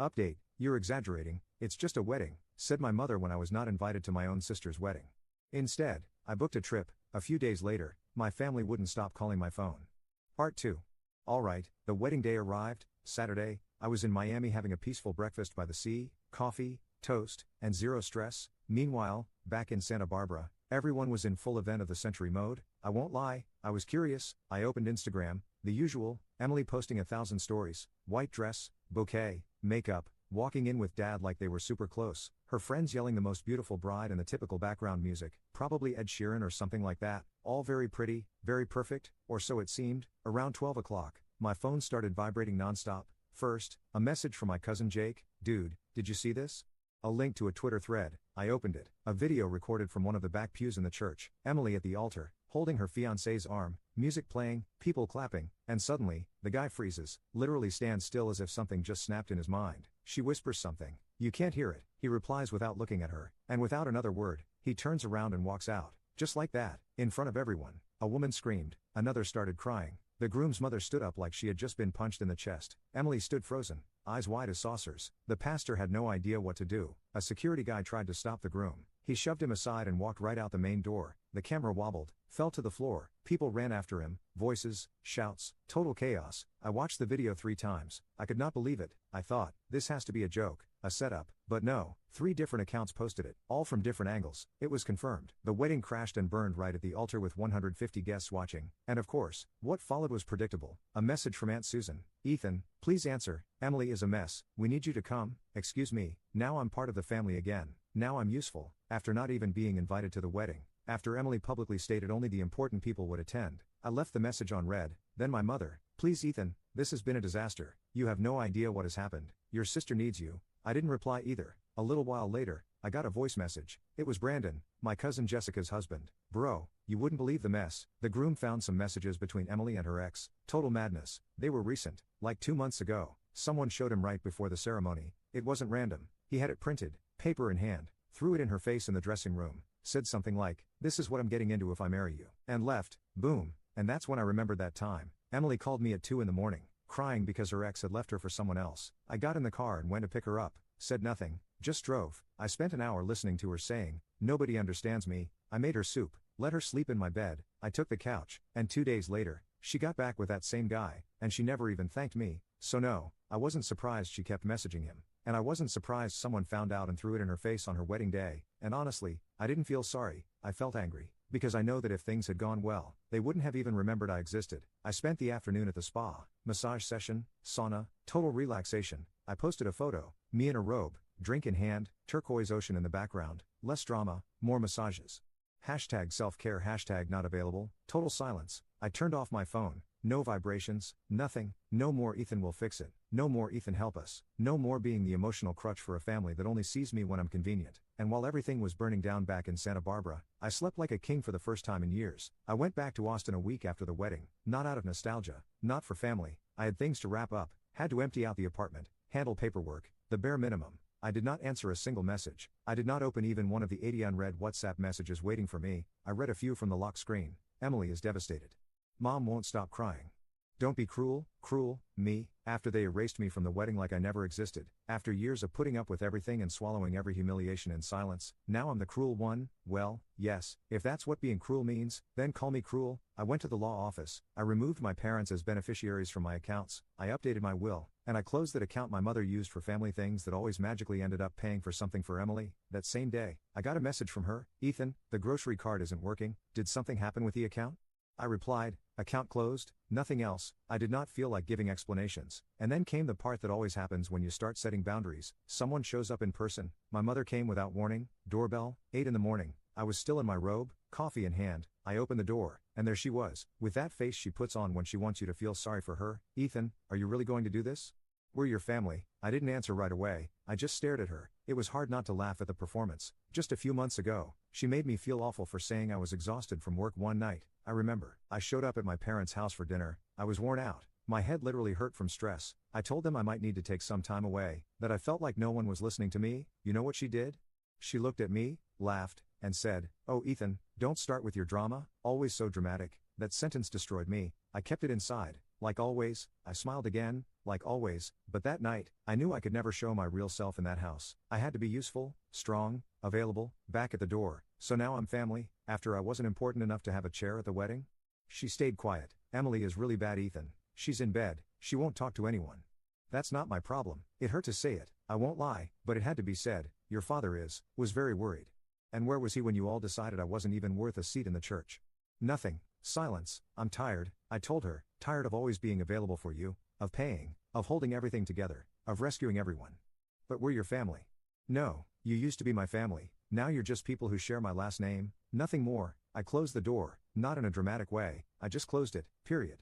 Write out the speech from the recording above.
Update, you're exaggerating, it's just a wedding, said my mother when I was not invited to my own sister's wedding. Instead, I booked a trip. A few days later, my family wouldn't stop calling my phone. Part 2. Alright, the wedding day arrived, Saturday. I was in Miami having a peaceful breakfast by the sea, coffee, toast, and zero stress. Meanwhile, back in Santa Barbara, everyone was in full event of the century mode. I won't lie, I was curious. I opened Instagram, the usual, Emily posting 1,000 stories, white dress, bouquet, makeup, walking in with dad like they were super close, her friends yelling the most beautiful bride and the typical background music, probably Ed Sheeran or something like that, all very pretty, very perfect, or so it seemed. Around 12 o'clock, my phone started vibrating nonstop. First, a message from my cousin Jake, dude, did you see this? A link to a Twitter thread. I opened it, a video recorded from one of the back pews in the church, Emily at the altar, holding her fiancé's arm, music playing, people clapping, and suddenly, the guy freezes, literally stands still as if something just snapped in his mind. She whispers something. You can't hear it. He replies without looking at her, and without another word, he turns around and walks out. Just like that, in front of everyone. A woman screamed, another started crying. The groom's mother stood up like she had just been punched in the chest. Emily stood frozen, eyes wide as saucers. The pastor had no idea what to do. A security guy tried to stop the groom. He shoved him aside and walked right out the main door. The camera wobbled, fell to the floor, people ran after him, voices, shouts, total chaos. I watched the video 3 times. I could not believe it. I thought, this has to be a joke, a setup. But no, 3 different accounts posted it, all from different angles. It was confirmed. The wedding crashed and burned right at the altar with 150 guests watching. And of course, what followed was predictable. A message from Aunt Susan. Ethan, please answer. Emily is a mess. We need you to come. Excuse me, now I'm part of the family again. Now I'm useful. After not even being invited to the wedding. After Emily publicly stated only the important people would attend, I left the message on read. Then my mother, please Ethan, this has been a disaster. You have no idea what has happened. Your sister needs you. I didn't reply either. A little while later, I got a voice message. It was Brandon, my cousin Jessica's husband. Bro, you wouldn't believe the mess. The groom found some messages between Emily and her ex. Total madness. They were recent, like 2 months ago. Someone showed him right before the ceremony. It wasn't random. He had it printed, paper in hand, threw it in her face in the dressing room, said something like, this is what I'm getting into if I marry you, and left. Boom. And that's when I remembered that time. Emily called me at 2 in the morning, crying because her ex had left her for someone else. I got in the car and went to pick her up, said nothing, just drove. I spent an hour listening to her saying, nobody understands me. I made her soup, let her sleep in my bed, I took the couch, and 2 days later, she got back with that same guy, and she never even thanked me. So no, I wasn't surprised she kept messaging him. And I wasn't surprised someone found out and threw it in her face on her wedding day, and honestly, I didn't feel sorry, I felt angry. Because I know that if things had gone well, they wouldn't have even remembered I existed. I spent the afternoon at the spa, massage session, sauna, total relaxation. I posted a photo, me in a robe, drink in hand, turquoise ocean in the background, less drama, more massages. Hashtag self-care, hashtag not available, total silence. I turned off my phone, no vibrations, nothing, no more Ethan will fix it, no more Ethan help us, no more being the emotional crutch for a family that only sees me when I'm convenient. And while everything was burning down back in Santa Barbara, I slept like a king for the first time in years. I went back to Austin a week after the wedding, not out of nostalgia, not for family. I had things to wrap up, had to empty out the apartment, handle paperwork, the bare minimum. I did not answer a single message. I did not open even one of the 80 unread WhatsApp messages waiting for me. I read a few from the lock screen. Emily is devastated. Mom won't stop crying. Don't be cruel, me, after they erased me from the wedding like I never existed, after years of putting up with everything and swallowing every humiliation in silence, now I'm the cruel one. Well, yes, if that's what being cruel means, then call me cruel. I went to the law office, I removed my parents as beneficiaries from my accounts, I updated my will, and I closed that account my mother used for family things that always magically ended up paying for something for Emily. That same day, I got a message from her, Ethan, the grocery card isn't working, did something happen with the account? I replied, account closed, nothing else. I did not feel like giving explanations. And then came the part that always happens when you start setting boundaries. Someone shows up in person. My mother came without warning, doorbell, 8 in the morning. I was still in my robe, coffee in hand. I opened the door, and there she was, with that face she puts on when she wants you to feel sorry for her. Ethan, are you really going to do this? We're your family. I didn't answer right away, I just stared at her. It was hard not to laugh at the performance. Just a few months ago, she made me feel awful for saying I was exhausted from work one night. I remember, I showed up at my parents' house for dinner. I was worn out. My head literally hurt from stress. I told them I might need to take some time away, that I felt like no one was listening to me. You know what she did? She looked at me, laughed, and said, "Oh Ethan, don't start with your drama, always so dramatic." That sentence destroyed me. I kept it inside. like always, I smiled again, like always, but that night, I knew I could never show my real self in that house. I had to be useful, strong, available, back at the door, so now I'm family, after I wasn't important enough to have a chair at the wedding? She stayed quiet. Emily is really bad, Ethan. She's in bed, she won't talk to anyone. That's not my problem. It hurt to say it, I won't lie, but it had to be said. Your father was very worried. And where was he when you all decided I wasn't even worth a seat in the church? Nothing. Silence. I'm tired, I told her, tired of always being available for you, of paying, of holding everything together, of rescuing everyone. But we're your family. No, you used to be my family, now you're just people who share my last name, nothing more. I closed the door, not in a dramatic way, I just closed it, period.